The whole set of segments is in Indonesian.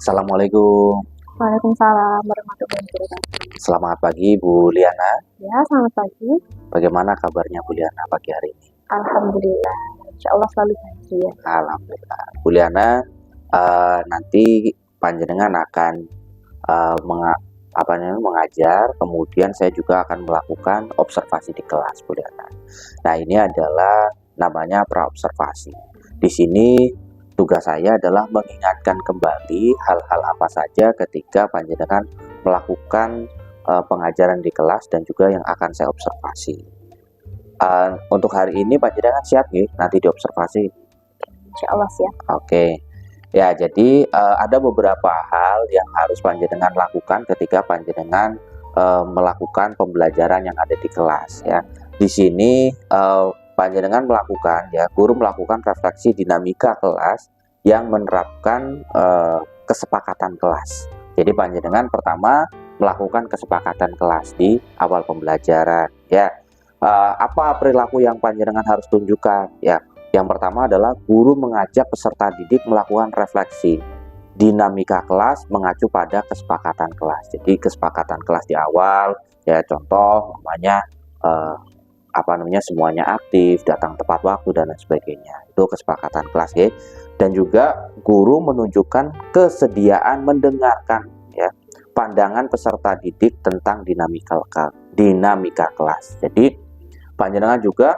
Assalamualaikum. Waalaikumsalam warahmatullahi wabarakatuh. Selamat pagi Bu Liana. Ya, selamat pagi. Bagaimana kabarnya Bu Liana pagi hari ini? Alhamdulillah. Insya Allah selalu bahagia. Alhamdulillah. Bu Liana, nanti panjenengan akan mengajar, kemudian saya juga akan melakukan observasi di kelas, Bu Liana. Nah, ini adalah namanya praobservasi. Di sini tugas saya adalah mengingatkan kembali hal-hal apa saja ketika panjenengan melakukan pengajaran di kelas dan juga yang akan saya observasi. Untuk hari ini panjenengan siap nih nanti diobservasi? Insya Allah siap. Oke. Ya, jadi ada beberapa hal yang harus panjenengan lakukan ketika panjenengan melakukan pembelajaran yang ada di kelas ya. Di sini panjenengan melakukan ya, guru melakukan refleksi dinamika kelas yang menerapkan kesepakatan kelas. Jadi panjenengan pertama melakukan kesepakatan kelas di awal pembelajaran ya. Apa perilaku yang panjenengan harus tunjukkan ya? Yang pertama adalah guru mengajak peserta didik melakukan refleksi dinamika kelas mengacu pada kesepakatan kelas. Jadi kesepakatan kelas di awal ya, contoh namanya semuanya aktif, datang tepat waktu dan lain sebagainya. Itu kesepakatan kelas ya. Dan juga guru menunjukkan kesediaan mendengarkan ya pandangan peserta didik tentang dinamika kelas. Jadi panjenengan juga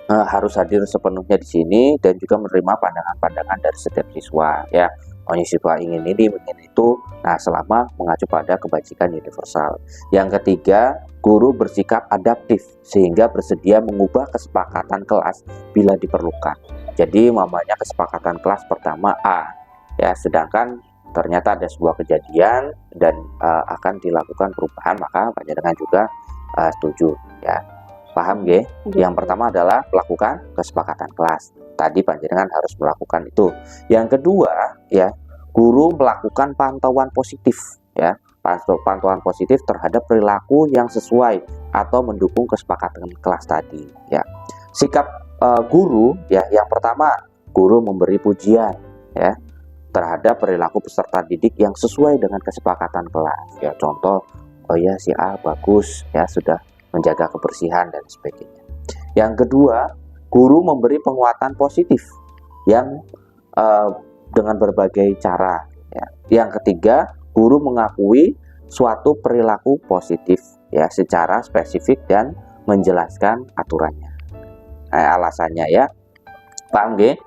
harus hadir sepenuhnya di sini dan juga menerima pandangan-pandangan dari setiap siswa ya. Siswa ingin ini, ingin itu, nah selama mengacu pada kebajikan universal. Yang ketiga, guru bersikap adaptif sehingga bersedia mengubah kesepakatan kelas bila diperlukan. Jadi mamanya kesepakatan kelas pertama A ya, sedangkan ternyata ada sebuah kejadian dan akan dilakukan perubahan, maka panjenengan juga setuju ya. Paham ya? Yang pertama adalah melakukan kesepakatan kelas. Tadi panjenengan harus melakukan itu. Yang kedua ya, guru melakukan pantauan positif ya. Pantauan positif terhadap perilaku yang sesuai atau mendukung kesepakatan kelas tadi ya. Sikap guru ya, yang pertama guru memberi pujian ya terhadap perilaku peserta didik yang sesuai dengan kesepakatan kelas ya. Contoh, oh ya si A bagus ya, sudah menjaga kebersihan dan sebagainya. Yang kedua, guru memberi penguatan positif yang dengan berbagai cara ya. Yang ketiga, guru mengakui suatu perilaku positif ya secara spesifik dan menjelaskan aturannya. Alasannya ya. Paham nggih?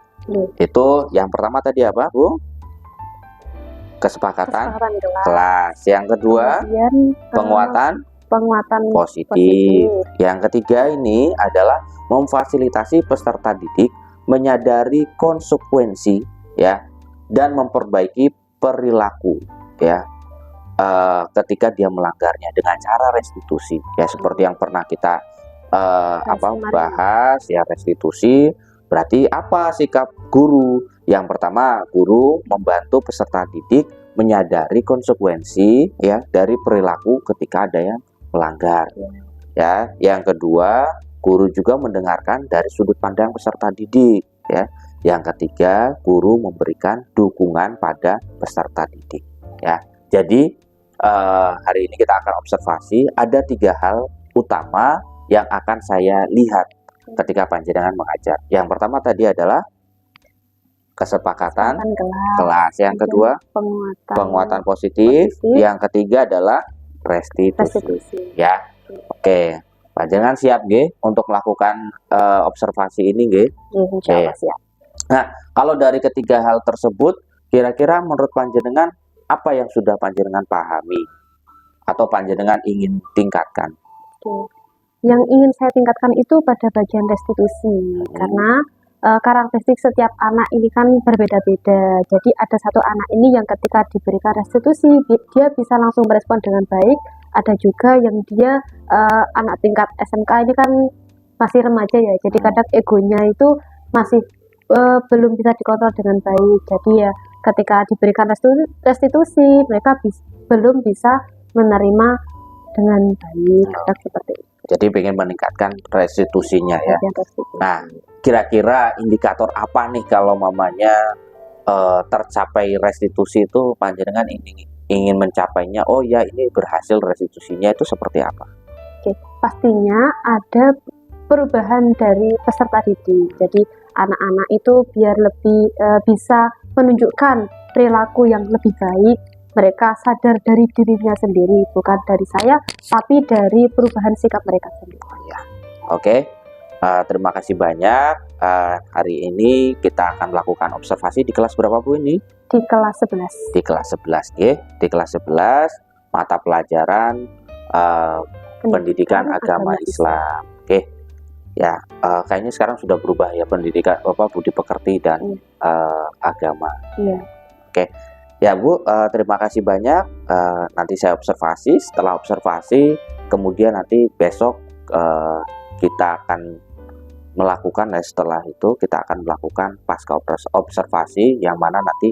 Itu yang pertama tadi apa, Bu? Kesepakatan kelas. Yang kedua, penguatan positif. Yang ketiga ini adalah memfasilitasi peserta didik menyadari konsekuensi ya dan memperbaiki perilaku ya ketika dia melanggarnya dengan cara restitusi ya, seperti yang pernah kita bahas ya. Restitusi berarti apa sikap guru? Yang pertama, guru membantu peserta didik menyadari konsekuensi ya dari perilaku ketika ada yang melanggar ya. Yang kedua, guru juga mendengarkan dari sudut pandang peserta didik ya. Yang ketiga, guru memberikan dukungan pada peserta didik ya. Jadi hari ini kita akan observasi ada 3 hal utama yang akan saya lihat ketika panjenengan mengajar. Yang pertama tadi adalah kesepakatan kelas. Yang kedua, penguatan positif. Yang ketiga adalah restitusi. Ya. Oke. Panjenengan siap nggih untuk melakukan observasi ini nggih? Insya Allah siap. Nah, kalau dari ketiga hal tersebut, kira-kira menurut panjenengan apa yang sudah panjenengan pahami atau panjenengan ingin tingkatkan? Yang ingin saya tingkatkan itu pada bagian restitusi, karena karakteristik setiap anak ini kan berbeda-beda. Jadi ada satu anak ini yang ketika diberikan restitusi dia bisa langsung merespon dengan baik. Ada juga yang dia anak tingkat SMK ini kan masih remaja ya, jadi kadang egonya itu masih belum bisa dikontrol dengan baik. Jadi ya ketika diberikan restitusi mereka belum bisa menerima dengan baik, seperti itu. Jadi ingin meningkatkan restitusinya ya. Nah, kira-kira indikator apa nih kalau mamanya tercapai restitusi itu panjenengan ingin mencapainya, oh ya ini berhasil restitusinya, itu seperti apa? Oke, pastinya ada perubahan dari peserta didik. Jadi anak-anak itu biar lebih bisa menunjukkan perilaku yang lebih baik. Mereka sadar dari dirinya sendiri, bukan dari saya, tapi dari perubahan sikap mereka sendiri. Oh ya, oke. Terima kasih banyak. Hari ini kita akan melakukan observasi di kelas berapa Bu ini? Di kelas 11. Di kelas 11, ya. Di kelas 11 mata pelajaran pendidikan agama Islam. Oke. Ya, kayaknya sekarang sudah berubah ya, pendidikan budi pekerti dan agama. Iya. Oke. Ya Bu, terima kasih banyak. Nanti saya observasi. Setelah observasi, kemudian nanti besok kita akan melakukan, setelah itu kita akan melakukan pasca observasi, yang mana nanti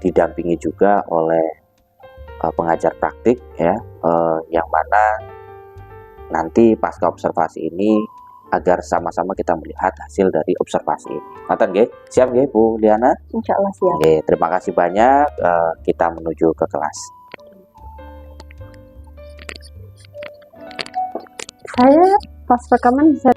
didampingi juga oleh pengajar praktik ya, yang mana nanti pasca observasi ini agar sama-sama kita melihat hasil dari observasi ini. Ngoten nggih? Siap nggih Bu Liana? Insya Allah siap. Oke, terima kasih banyak. Kita menuju ke kelas. Saya pas rekaman bisa.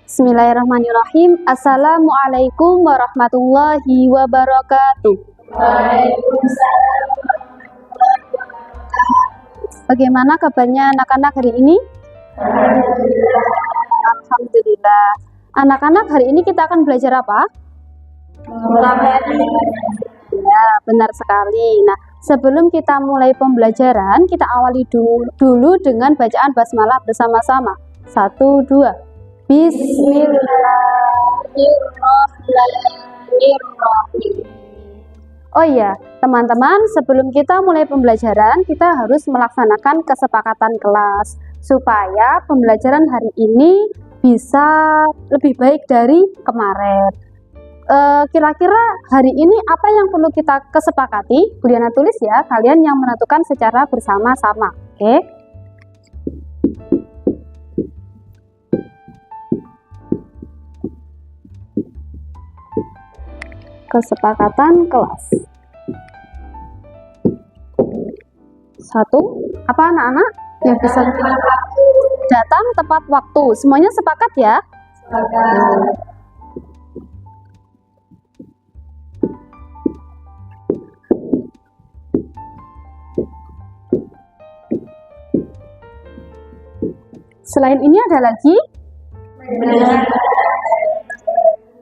Bismillahirrahmanirrahim. Assalamualaikum warahmatullahi wabarakatuh. Waalaikumsalam. Bagaimana kabarnya anak-anak hari ini? Alhamdulillah. Anak-anak, hari ini kita akan belajar apa? Ya, benar sekali. Nah, sebelum kita mulai pembelajaran, kita awali dulu dengan bacaan basmalah bersama-sama. 1, 2. Bismillahirrahmanirrahim. Oh iya, teman-teman, sebelum kita mulai pembelajaran, kita harus melaksanakan kesepakatan kelas supaya pembelajaran hari ini bisa lebih baik dari kemarin. Kira-kira hari ini apa yang perlu kita kesepakati? Bu Diana tulis ya, kalian yang menentukan secara bersama-sama. Oke? Kesepakatan kelas. 1. Apa anak-anak yang bisa datang tepat waktu? Semuanya sepakat ya? Sepakat. Selain ini ada lagi?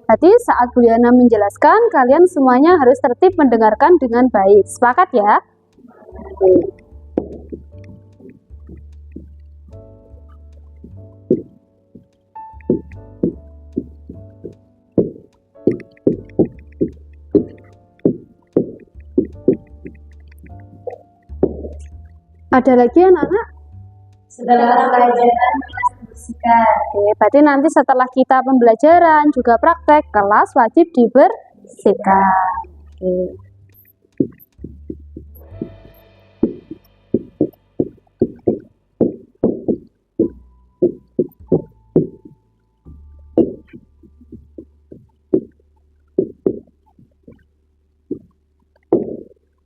Berarti saat Bu Liana menjelaskan, kalian semuanya harus tertib mendengarkan dengan baik. Sepakat ya? Ada lagi anak-anak? Setelah pembelajaran kelas dibersihkan. Oke, berarti nanti setelah kita pembelajaran juga praktek, kelas wajib dibersihkan. Oke.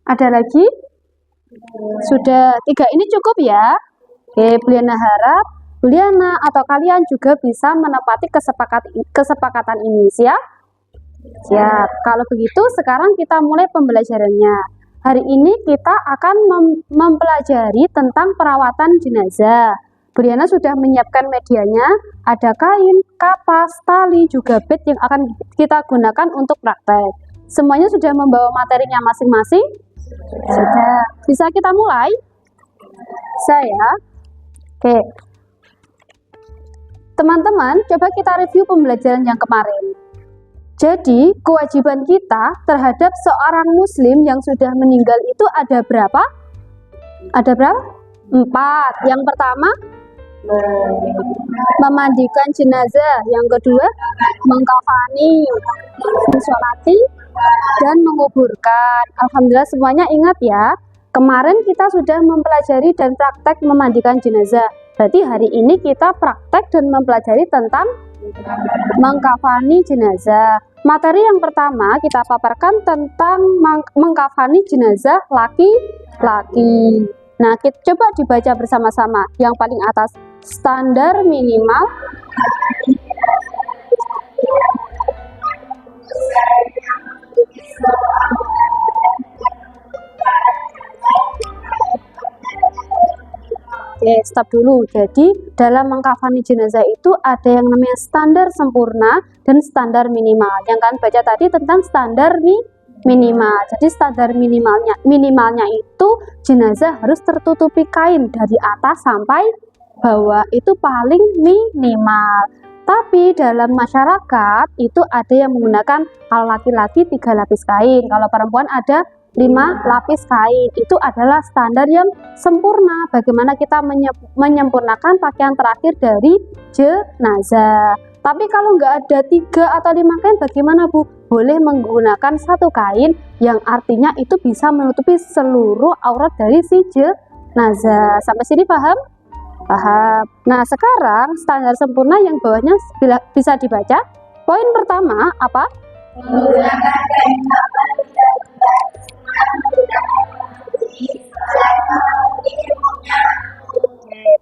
Ada lagi? Sudah 3 ini cukup ya? Oke, Bu Liana harap Bu Liana atau kalian juga bisa menepati kesepakatan ini. Siap? Siap. Kalau begitu sekarang kita mulai pembelajarannya. Hari ini kita akan mempelajari tentang perawatan jenazah. Bu Liana sudah menyiapkan medianya, ada kain, kapas, tali, juga bed yang akan kita gunakan untuk praktek. Semuanya sudah membawa materinya masing-masing? Sudah. Bisa kita mulai? Saya. Oke, teman-teman, coba kita review pembelajaran yang kemarin. Jadi, kewajiban kita terhadap seorang muslim yang sudah meninggal itu ada berapa? Ada berapa? 4. Yang pertama, memandikan jenazah. Yang kedua, mengkafani, mensolati, dan menguburkan. Alhamdulillah semuanya ingat ya. kemarin kita sudah mempelajari dan praktek memandikan jenazah. Berarti hari ini kita praktek dan mempelajari tentang mengkafani jenazah. Materi yang pertama kita paparkan tentang mengkafani jenazah laki-laki. Nah, kita coba dibaca bersama-sama. Yang paling atas, standar minimal Oke, stop dulu. Jadi, dalam mengkafani jenazah itu ada yang namanya standar sempurna dan standar minimal. Yang kan baca tadi tentang standar minimal. Jadi, standar minimalnya itu jenazah harus tertutupi kain dari atas sampai bawah. Itu paling minimal. Tapi dalam masyarakat itu ada yang menggunakan, kalau laki-laki 3 lapis kain, kalau perempuan ada 5 lapis kain. Itu adalah standar yang sempurna. Bagaimana kita menyempurnakan pakaian terakhir dari jenazah. Tapi kalau nggak ada 3 atau 5 kain, bagaimana Bu? Boleh menggunakan 1 kain yang artinya itu bisa menutupi seluruh aurat dari si jenazah. Sampai sini paham? Paham. Nah, sekarang standar sempurna yang bawahnya bisa dibaca. Poin pertama apa? Menggunakan kain kafan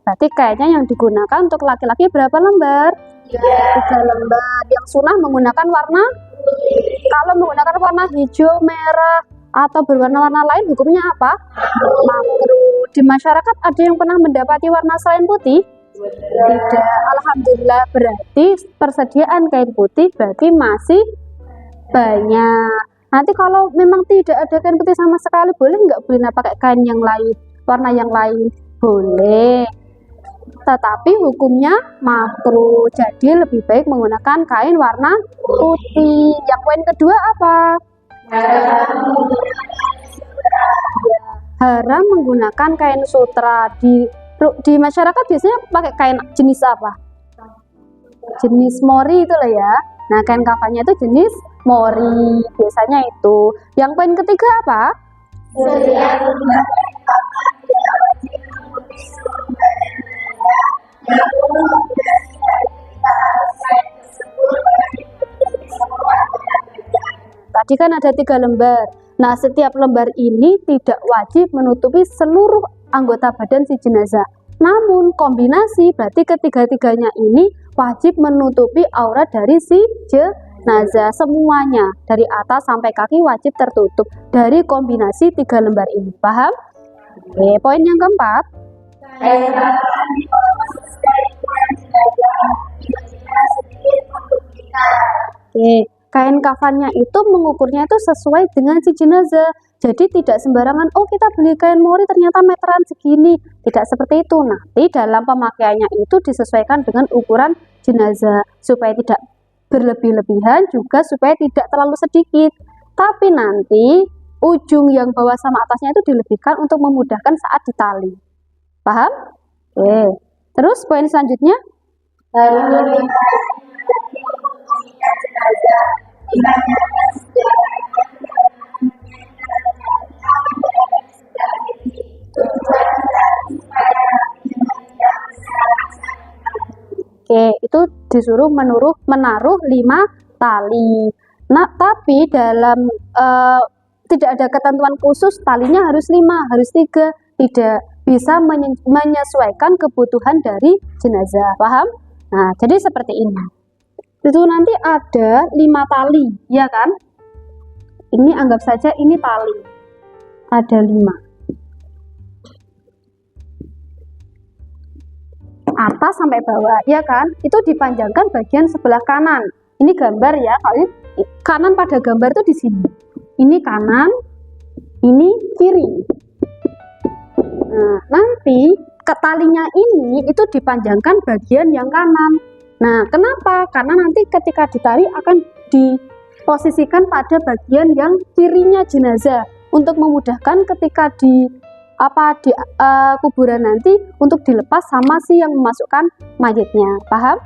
berarti kainnya yang digunakan untuk laki-laki berapa lembar? 3 lembar. Yang sunnah menggunakan warna putih. Kalau menggunakan warna hijau, merah, atau berwarna-warna lain, hukumnya apa? Makruh. Di masyarakat ada yang pernah mendapati warna selain putih? Tidak. Alhamdulillah, berarti persediaan kain putih berarti masih banyak. Nanti kalau memang tidak ada kain putih sama sekali, boleh nggak Bulina pakai kain yang lain, warna yang lain? Boleh. Tetapi hukumnya makruh. Jadi lebih baik menggunakan kain warna putih. Yang poin kedua apa? Haram menggunakan kain sutra. Di masyarakat biasanya pakai kain jenis apa? Jenis mori itu loh ya. Nah, kain kafannya itu jenis mori, biasanya itu. Yang poin ketiga apa? Tadi kan ada 3 lembar. Nah, setiap lembar ini tidak wajib menutupi seluruh anggota badan si jenazah. Namun kombinasi berarti ketiga-tiganya ini wajib menutupi aurat dari si jenazah. Semuanya dari atas sampai kaki wajib tertutup dari kombinasi 3 lembar ini. Paham? Oke, poin yang keempat. Oke, kain kafannya itu mengukurnya itu sesuai dengan si jenazah. Jadi tidak sembarangan, oh kita beli kain mori ternyata meteran segini. Tidak seperti itu. Nanti dalam pemakaiannya itu disesuaikan dengan ukuran jenazah. Supaya tidak berlebih-lebihan, juga supaya tidak terlalu sedikit. Tapi nanti ujung yang bawah sama atasnya itu dilebihkan untuk memudahkan saat ditali. Paham? Oke. Terus poin selanjutnya. Oke, itu disuruh menaruh 5 tali. Nah, tapi dalam tidak ada ketentuan khusus talinya harus 5, harus 3. Tidak, bisa menyesuaikan kebutuhan dari jenazah. Paham? Nah, jadi seperti ini. Itu nanti ada 5 tali, ya kan? Ini anggap saja ini tali. Ada 5. Atas sampai bawah, ya kan? Itu dipanjangkan bagian sebelah kanan. Ini gambar ya, kalau kanan pada gambar itu di sini. Ini kanan, ini kiri. Nah, nanti talinya ini itu dipanjangkan bagian yang kanan. Nah, kenapa? Karena nanti ketika ditali akan diposisikan pada bagian yang kirinya jenazah untuk memudahkan ketika di kuburan nanti untuk dilepas sama si yang memasukkan mayatnya. Paham?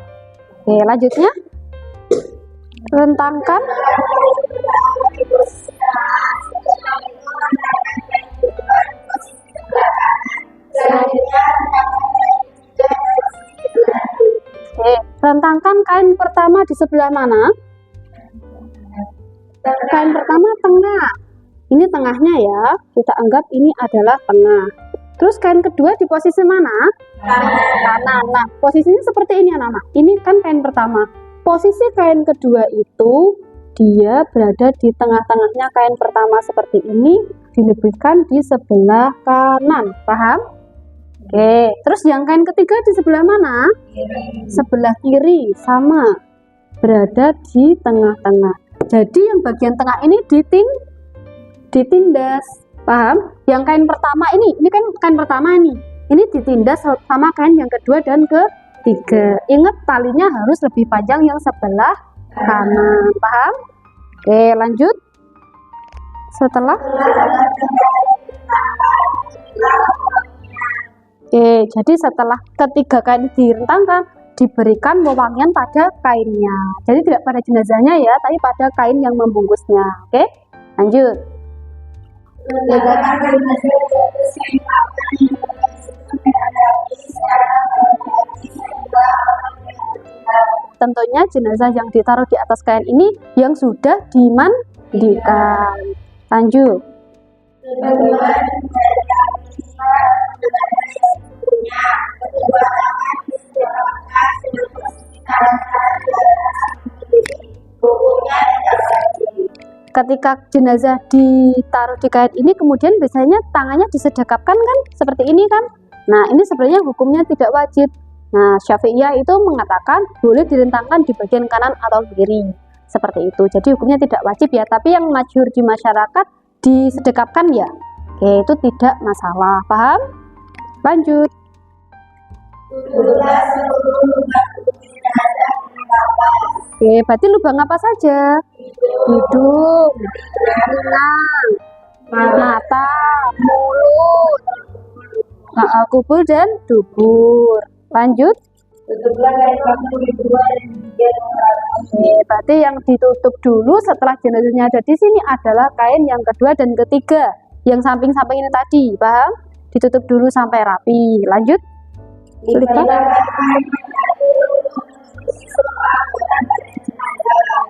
Oke, lanjutnya. Rentangkan Rentangkan kain pertama di sebelah mana? Kain pertama tengah. Ini tengahnya ya. Kita anggap ini adalah tengah. Terus kain kedua di posisi mana? Kanan. Nah, posisinya seperti ini anak-anak. Ini kan kain pertama. Posisi kain kedua itu dia berada di tengah-tengahnya kain pertama seperti ini, dilebihkan di sebelah kanan. Paham? Oke. Terus yang kain ketiga di sebelah mana? Sebelah kiri, sama. Berada di tengah-tengah. Jadi yang bagian tengah ini ditindas. Paham? Yang kain pertama ini kan kain pertama ini. Ini ditindas sama kain yang kedua dan ketiga. Ingat talinya harus lebih panjang yang sebelah kanan. Paham? Oke, lanjut. Setelah jadi setelah ketiga kain direntangkan, diberikan wewangian pada kainnya. Jadi tidak pada jenazahnya ya, tapi pada kain yang membungkusnya. Oke, lanjut. Tentunya jenazah yang ditaruh di atas kain ini yang sudah dimandikan. Lanjut. Ketika jenazah ditaruh di kain ini, kemudian biasanya tangannya disedekapkan kan, seperti ini kan. Nah, ini sebenarnya hukumnya tidak wajib. Nah, Syafi'iyah itu mengatakan boleh direntangkan di bagian kanan atau kiri, seperti itu. Jadi hukumnya tidak wajib ya, tapi yang masyhur di masyarakat disedekapkan ya. Oke, itu tidak masalah. Paham? Lanjut. Oke, berarti lubang apa saja? Hidung, telinga, mata, mulut, kubur dan dubur. Lanjut. Oke, berarti yang ditutup dulu setelah jenazahnya ada di sini adalah kain yang kedua dan ketiga. Yang samping-samping ini tadi, paham? Ditutup dulu sampai rapi. Lanjut.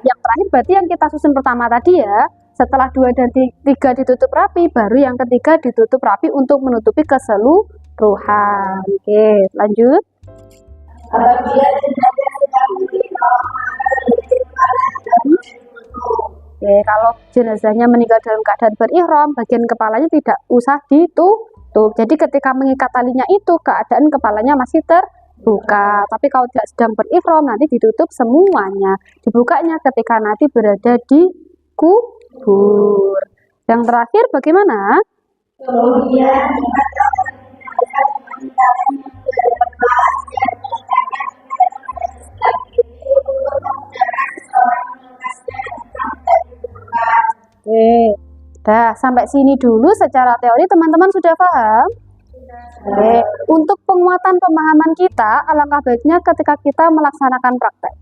Yang terakhir berarti yang kita susun pertama tadi ya. Setelah 2 dan 3 ditutup rapi, baru yang ketiga ditutup rapi untuk menutupi keseluruhan. Oke, lanjut. Oke, kalau jenazahnya meninggal dalam keadaan berihram, bagian kepalanya tidak usah ditutup. Jadi ketika mengikat talinya itu, keadaan kepalanya masih terbuka. Tapi kalau tidak sedang berihram, nanti ditutup semuanya. Dibukanya ketika nanti berada di kubur. Yang terakhir bagaimana? Oke, dah sampai sini dulu secara teori teman-teman sudah paham? Oke, untuk penguatan pemahaman kita, alangkah baiknya ketika kita melaksanakan praktek.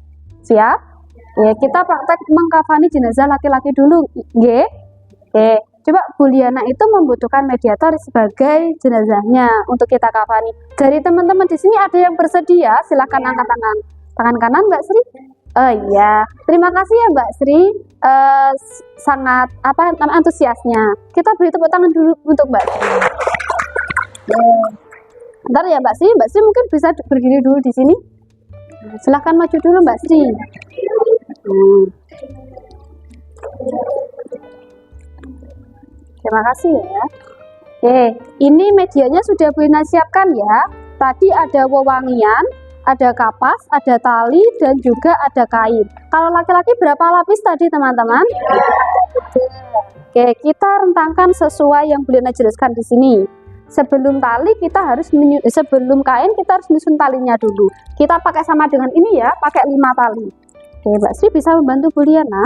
Siap? Oke, kita praktek mengkafani jenazah laki-laki dulu. Oke, coba Bu Liana itu membutuhkan mediator sebagai jenazahnya untuk kita kafani. Dari teman-teman di sini ada yang bersedia? Silahkan angkat tangan. Tangan kanan Mbak Sri? Oh iya, terima kasih ya Mbak Sri, sangat antusiasnya. Kita beri tepuk tangan dulu untuk Mbak Sri. Bentar ya Mbak Sri mungkin bisa berdiri dulu di sini. Silahkan maju dulu Mbak Sri. Terima kasih ya. Oke, ini medianya sudah Bu Ina siapkan ya. Tadi ada wewangian, ada kapas, ada tali, dan juga ada kain. Kalau laki-laki berapa lapis tadi teman-teman? Oke, kita rentangkan sesuai yang Bu Ina jelaskan di sini. Sebelum tali kita harus sebelum kain kita harus menyusun talinya dulu. Kita pakai sama dengan ini ya, pakai 5 tali. Oke, Mbak Sri bisa membantu Bu Liana.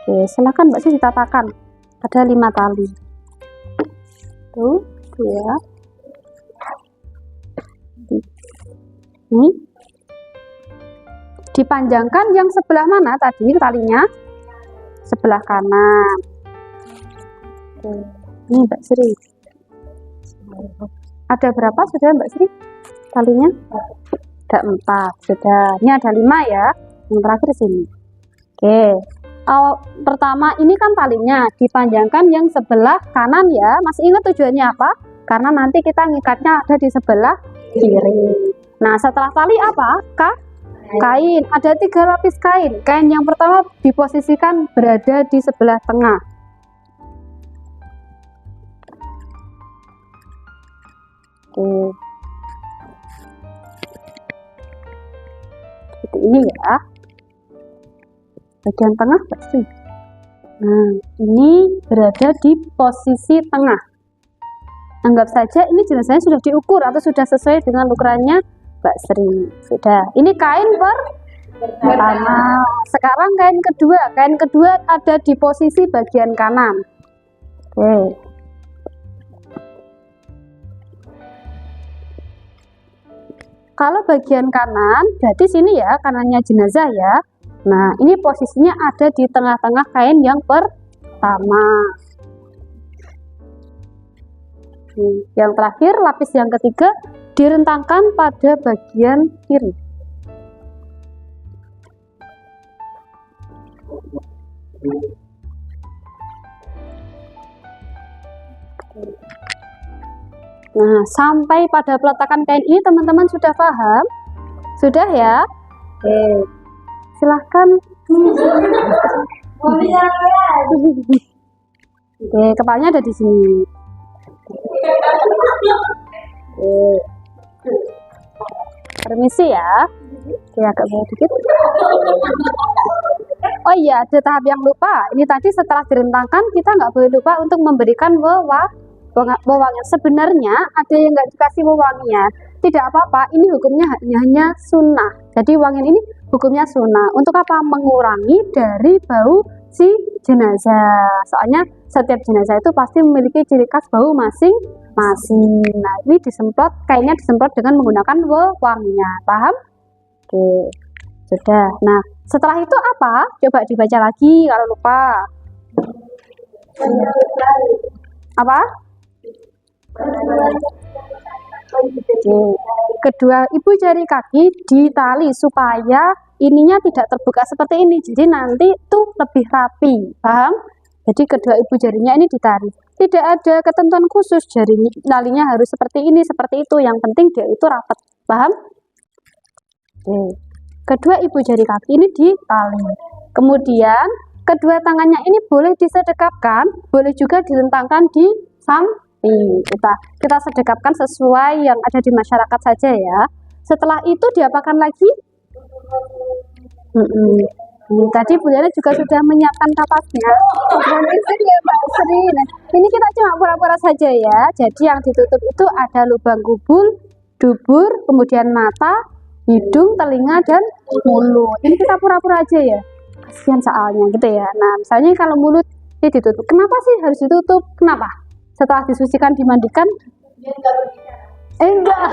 Oke, silakan Mbak Sri ditatakan. Ada 5 tali. Tuh, ya. Ini dipanjangkan yang sebelah mana tadi talinya? Sebelah kanan. Oke, ini Mbak Sri. Ada berapa sudah Mbak Sri talinya? Ada 4, sudah. Ini ada 5 ya. Yang terakhir sini. Oke. Pertama ini kan talinya dipanjangkan yang sebelah kanan ya. Masih ingat tujuannya apa? Karena nanti kita ngikatnya ada di sebelah kiri. Nah, setelah tali apa? Kain. Ada 3 lapis kain. Kain yang pertama diposisikan berada di sebelah tengah. Oke. Seperti ini ya. Bagian tengah enggak sih? Nah, ini berada di posisi tengah. Anggap saja ini jenazahnya sudah diukur atau sudah sesuai dengan ukurannya Mbak Sri. Sudah. Ini kain pertama. Sekarang kain kedua. Kain kedua ada di posisi bagian kanan. Oke. Kalau bagian kanan, berarti sini ya, kanannya jenazah ya. Nah, ini posisinya ada di tengah-tengah kain yang pertama. Yang terakhir, lapis yang ketiga direntangkan pada bagian kiri. Nah, sampai pada peletakan kain ini teman-teman sudah paham? Sudah ya? Oke. Silahkan. Oke, kepalanya ada di sini. Oke. Permisi ya. Oke, agak bawah dikit. Oh iya, ada tahap yang lupa. Ini tadi setelah direntangkan kita nggak boleh lupa untuk memberikan wewangian. Sebenarnya ada yang nggak dikasih wewangian, tidak apa-apa. Ini hukumnya hanya sunnah. Jadi wangian ini hukumnya sunnah. Untuk apa? Mengurangi dari bau si jenazah. Soalnya setiap jenazah itu pasti memiliki ciri khas bau masing-masing. Nah, ini disemprot, kainnya disemprot dengan menggunakan wewangian. Paham? Oke, sudah. Nah, setelah itu apa? Coba dibaca lagi kalau lupa. Apa? Kedua ibu jari kaki ditali supaya ininya tidak terbuka seperti ini, jadi nanti tuh lebih rapi, paham? Jadi kedua ibu jarinya ini ditarik, tidak ada ketentuan khusus talinya harus seperti ini seperti itu, yang penting dia itu rapat, paham? Kedua ibu jari kaki ini ditali, kemudian kedua tangannya ini boleh disedekapkan, boleh juga direntangkan di samping. Kita sedekapkan sesuai yang ada di masyarakat saja ya. Setelah itu diapakan lagi? Tadi Bu Yana juga sudah menyiapkan kapasnya. Ini kita cuma pura-pura saja ya. Jadi yang ditutup itu ada lubang kubul, dubur, kemudian mata, hidung, telinga, dan mulut. Ini kita pura-pura aja ya. Kasihan soalnya gitu ya. Nah, misalnya kalau mulut ini ditutup. Kenapa sih harus ditutup? Kenapa? Setelah disucikan, dimandikan? Enggak.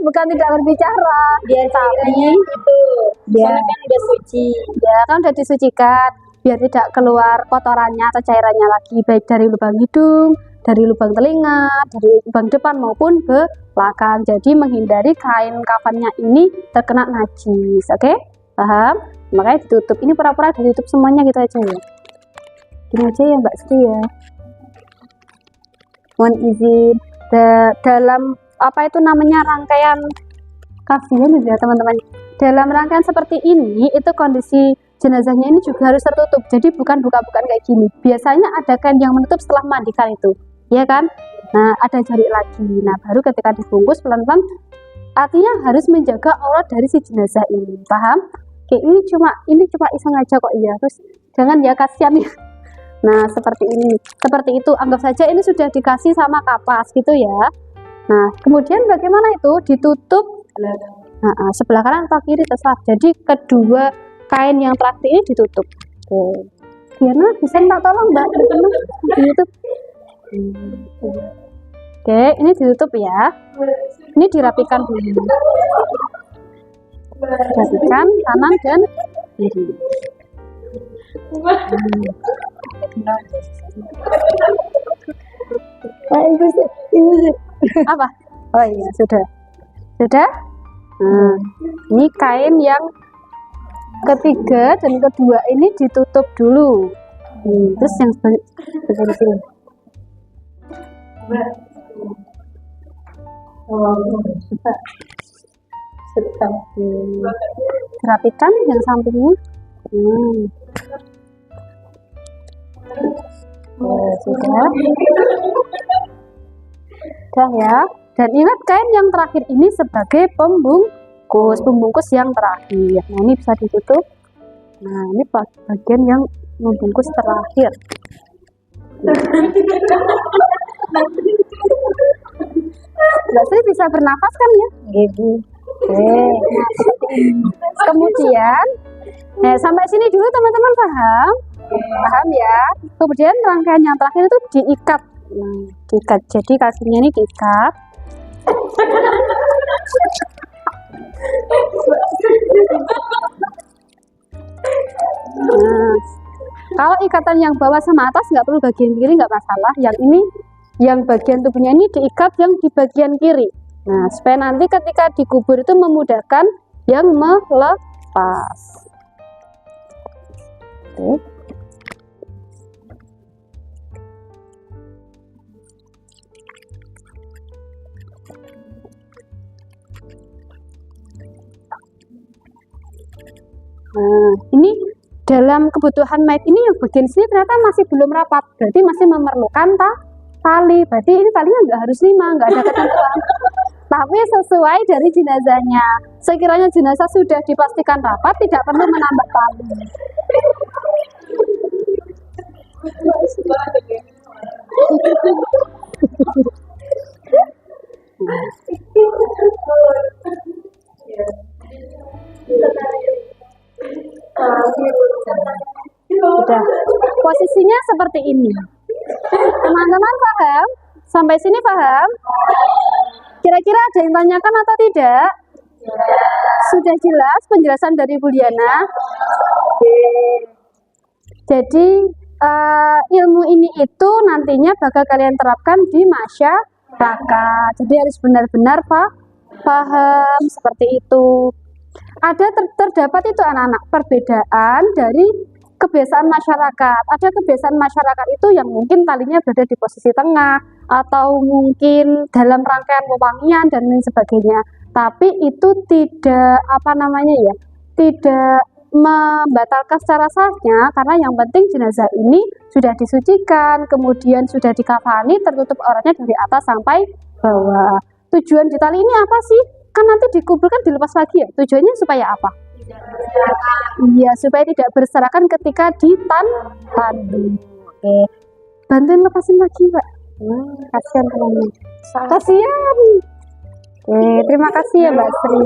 bukan tidak berbicara. Biar tapi itu. Biar kan udah suci. Ya kan udah disucikan. Biar tidak keluar kotorannya atau cairannya lagi, baik dari lubang hidung, dari lubang telinga, dari lubang depan maupun belakang. Jadi menghindari kain kafannya ini terkena najis. Oke? Paham? Makanya ditutup. Ini pura-pura ditutup semuanya gitu aja ya. Gini aja ya Mbak Sri ya. Mohon izin dalam apa itu namanya rangkaian kasihan ya teman-teman. Dalam rangkaian seperti ini itu kondisi jenazahnya ini juga harus tertutup. Jadi bukan buka-bukaan kayak gini. Biasanya ada kain yang menutup setelah mandikan itu, ya kan? Nah, ada jari lagi. Nah, baru ketika dibungkus pelan-pelan, artinya harus menjaga aurat dari si jenazah ini. Paham? Oke, ini cuma iseng aja kok ya. Terus jangan ya, kasihan ya. Nah, seperti ini, seperti itu. Anggap saja ini sudah dikasih sama kapas gitu ya. Nah, kemudian bagaimana itu? Ditutup sebelah kanan atau kiri terserah. Jadi kedua kain yang terakhir ini ditutup. Oke, Diana bisa minta tolong Mbak ditutup. Oke, ini ditutup ya. Ini dirapikan dulu. Rapikan kanan dan kiri. Apa? Oh iya, sudah. Sudah? Nah, ini kain yang ketiga dan kedua ini ditutup dulu. Terus yang sebelah sini. Rapikan yang sampingnya. Sudah. Sudah ya. Dan ingat kain yang terakhir ini sebagai pembungkus yang terakhir. Nah, ini bisa ditutup. Nah, ini bagian yang membungkus terakhir. Mbak Sri bisa bernafas kan ya? Gitu. Oke. Kemudian, nah sampai sini dulu teman-teman paham? Paham ya? Kemudian rangkaian yang terakhir itu diikat. Nah, diikat. Jadi kakinya ini diikat. Nah, kalau ikatan yang bawah sama atas nggak perlu bagian kiri, nggak masalah. Yang ini, yang bagian tubuhnya ini diikat yang di bagian kiri. Nah, supaya nanti ketika dikubur itu memudahkan yang melepas. Oke. Nah, ini dalam kebutuhan mayat ini yang bagian sini ternyata masih belum rapat, berarti masih memerlukan tali. Berarti ini talinya nggak harus 5, nggak ada ketentuan, tapi sesuai dari jenazahnya. Sekiranya jenazah sudah dipastikan rapat, tidak perlu menambah tali. Sudah, posisinya seperti ini. Teman-teman paham? Sampai sini paham? Kira-kira ada yang tanyakan atau tidak? Sudah jelas penjelasan dari Bu Liana? Jadi ilmu ini itu nantinya bakal kalian terapkan di masyarakat. Jadi harus benar-benar paham seperti itu. Ada terdapat itu anak-anak perbedaan dari kebiasaan masyarakat. Ada kebiasaan masyarakat itu yang mungkin talinya berada di posisi tengah atau mungkin dalam rangkaian wewangian dan lain sebagainya. Tapi itu tidak tidak membatalkan secara sahnya, karena yang penting jenazah ini sudah disucikan, kemudian sudah dikafani, tertutup auratnya dari atas sampai bawah. Tujuan di tali ini apa sih? Kan nanti dikuburkan dilepas lagi ya. Tujuannya supaya apa? Iya, supaya tidak berserakan ketika ditandu. Oke, bantuin lepasin lagi Mbak. Kasihan temannya. Kasihan. Oke, terima kasih ya Mbak Sri.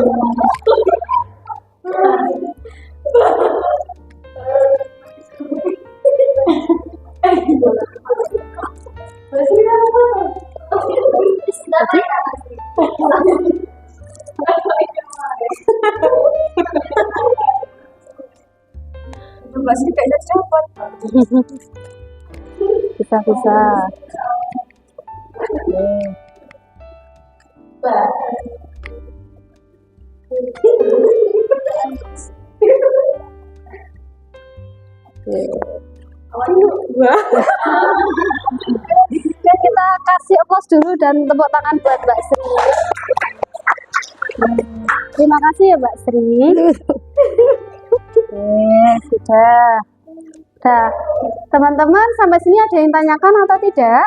Masih kayaknya cepat. Bisa. Kita kasih applause dulu dan tepuk tangan buat Mbak Sri. Terima kasih ya Mbak Sri. Sudah. Nah, teman-teman sampai sini ada yang tanyakan atau tidak?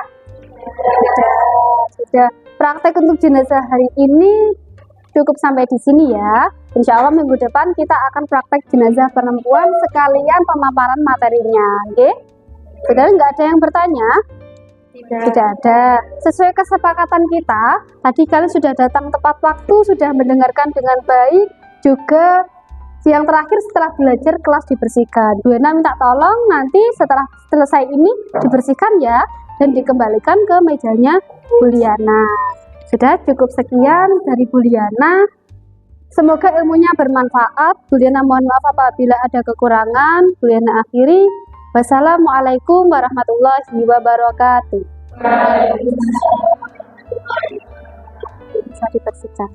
Sudah. Praktek untuk jenazah hari ini cukup sampai di sini ya. Insya Allah minggu depan kita akan praktek jenazah perempuan sekalian pemaparan materinya. Oke? Sudah, nggak ada yang bertanya? Tidak ada. Sesuai kesepakatan kita, tadi kalian sudah datang tepat waktu, sudah mendengarkan dengan baik, juga yang terakhir setelah belajar kelas dibersihkan. Bu Ena minta tolong nanti setelah selesai ini dibersihkan ya, dan dikembalikan ke mejanya Bu Liana. Sudah cukup sekian dari Bu Liana. Semoga ilmunya bermanfaat. Bu Liana mohon maaf apabila ada kekurangan. Bu Liana akhiri. Wassalamualaikum warahmatullahi wabarakatuh. Bisa dibersihkan.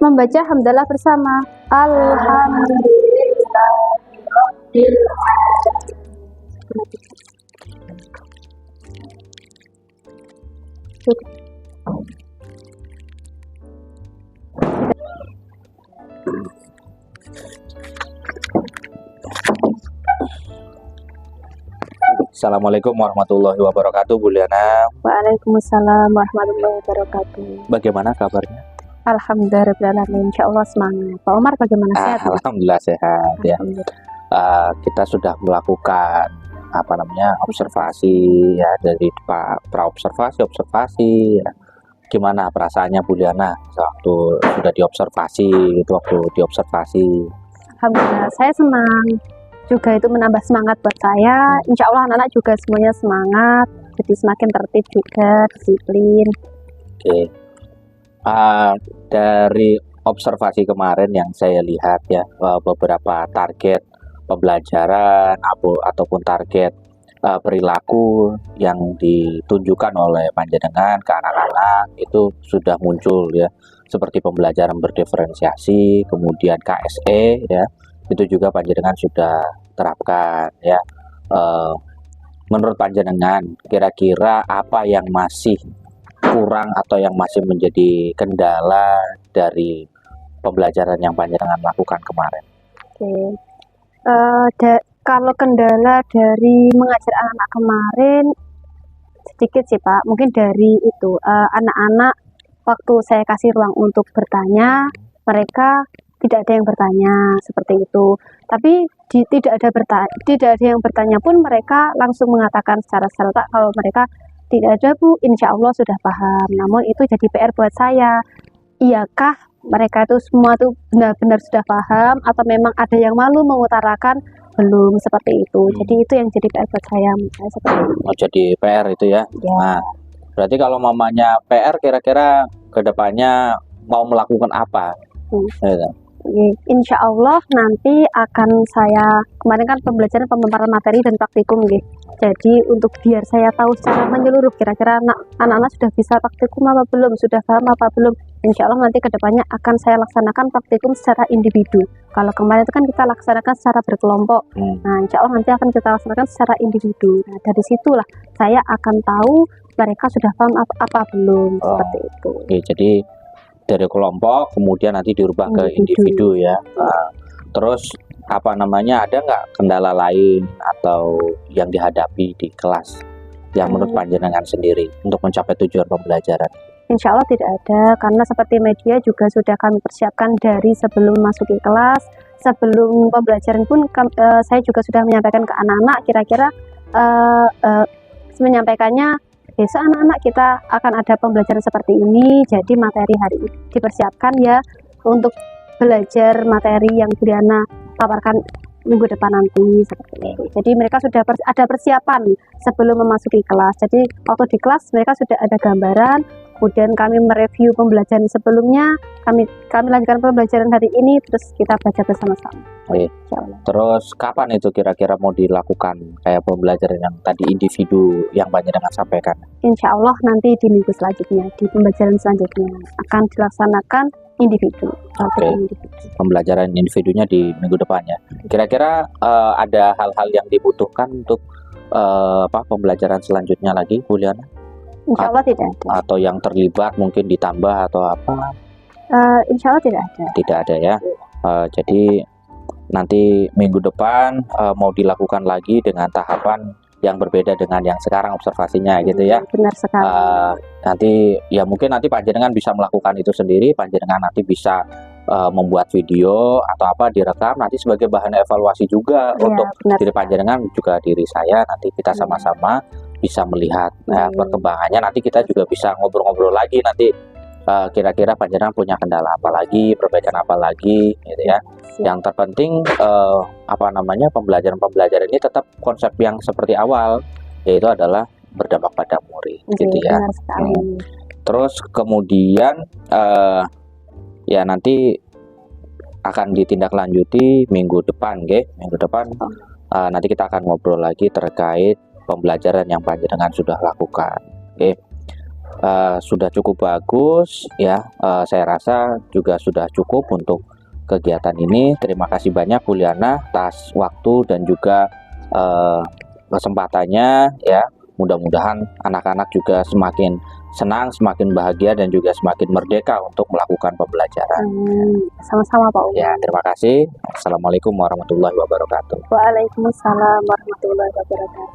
Membaca hamdalah bersama. Alhamdulillah. Assalamualaikum warahmatullahi wabarakatuh, Bu Liana. Waalaikumsalam warahmatullahi wabarakatuh. Bagaimana kabarnya? Alhamdulillah, insya Allah semangat. Pak Omar bagaimana, sehat? Alhamdulillah sehat ya. Alhamdulillah. Kita sudah melakukan observasi ya, dari observasi ya. Gimana perasaannya Bu Liana waktu sudah diobservasi Alhamdulillah, saya senang. Juga itu menambah semangat buat saya. Insya Allah anak-anak juga semuanya semangat. Jadi semakin tertib juga, disiplin. Oke. Dari observasi kemarin yang saya lihat ya, beberapa target pembelajaran ataupun target perilaku yang ditunjukkan oleh panjenengan ke anak-anak itu sudah muncul ya, seperti pembelajaran berdiferensiasi, kemudian KSE ya, itu juga panjenengan sudah terapkan ya. Menurut panjenengan kira-kira apa yang masih kurang atau yang masih menjadi kendala dari pembelajaran yang panjenengan lakukan kemarin? Oke. Kalau kendala dari mengajar anak-anak kemarin sedikit sih Pak, mungkin dari itu anak-anak waktu saya kasih ruang untuk bertanya, mereka tidak ada yang bertanya seperti itu. Tapi tidak ada yang bertanya pun mereka langsung mengatakan secara serentak kalau mereka tidak ada Bu, insya Allah sudah paham. Namun itu jadi PR buat saya. Iyakah mereka itu semua tuh benar-benar sudah paham atau memang ada yang malu mengutarakan belum, seperti itu. Jadi itu yang jadi PR buat saya seperti itu. Oh, jadi PR itu ya. Nah, berarti kalau mamanya PR kira-kira kedepannya mau melakukan apa? Gitu. Insya Allah nanti akan saya, kemarin kan pembelajaran pemaparan materi dan praktikum gitu. Jadi untuk biar saya tahu secara menyeluruh kira-kira anak-anak sudah bisa praktikum apa belum, sudah paham apa belum. Insya Allah nanti kedepannya akan saya laksanakan praktikum secara individu. Kalau kemarin itu kan kita laksanakan secara berkelompok. Nah insya Allah nanti akan kita laksanakan secara individu. Nah dari situlah saya akan tahu mereka sudah paham apa belum, seperti itu. Oke, jadi dari kelompok kemudian nanti dirubah ke individu ya. Terus ada nggak kendala lain atau yang dihadapi di kelas yang menurut panjenengan sendiri untuk mencapai tujuan pembelajaran? Insya Allah tidak ada, karena seperti media juga sudah kami persiapkan dari sebelum masuki kelas, sebelum pembelajaran pun saya juga sudah menyampaikan ke anak-anak kira-kira menyampaikannya besok anak-anak kita akan ada pembelajaran seperti ini, jadi materi hari ini dipersiapkan ya untuk belajar materi yang Briana paparkan minggu depan nanti, seperti itu. Jadi mereka sudah ada persiapan sebelum memasuki kelas. Jadi waktu di kelas mereka sudah ada gambaran, kemudian kami mereview pembelajaran sebelumnya, kami lanjutkan pembelajaran hari ini, terus kita baca bersama-sama. Terus kapan itu kira-kira mau dilakukan kayak pembelajaran yang tadi individu yang panjenengan sampaikan? Insya Allah nanti di minggu selanjutnya, di pembelajaran selanjutnya akan dilaksanakan individu. Pembelajaran individunya di minggu depannya. Kira-kira ada hal-hal yang dibutuhkan untuk pembelajaran selanjutnya lagi, Bu Liana? Insya Allah tidak ada. Atau yang terlibat mungkin ditambah atau apa? Insya Allah tidak ada. Tidak ada ya. Jadi nanti minggu depan mau dilakukan lagi dengan tahapan yang berbeda dengan yang sekarang observasinya gitu ya. Benar sekali. Nanti ya mungkin nanti panjenengan bisa melakukan itu sendiri, panjenengan nanti bisa membuat video atau apa direkam nanti sebagai bahan evaluasi juga untuk diri panjenengan juga diri saya, nanti kita sama-sama bisa melihat perkembangannya. Nanti kita juga bisa ngobrol-ngobrol lagi nanti kira-kira panjenengan punya kendala apa lagi, perbaikan apa lagi gitu ya. Yang terpenting pembelajaran ini tetap konsep yang seperti awal, yaitu adalah berdampak pada murid gitu ya. Terus kemudian ya nanti akan ditindaklanjuti minggu depan nanti kita akan ngobrol lagi terkait pembelajaran yang panjenengan sudah lakukan. Oke. Sudah cukup bagus ya. Saya rasa juga sudah cukup untuk kegiatan ini. Terima kasih banyak Bu Liana atas waktu dan juga kesempatannya ya. Mudah-mudahan anak-anak juga semakin senang, semakin bahagia dan juga semakin merdeka untuk melakukan pembelajaran. Sama-sama Pak Umar. Ya, terima kasih. Assalamualaikum warahmatullahi wabarakatuh. Waalaikumsalam warahmatullahi wabarakatuh.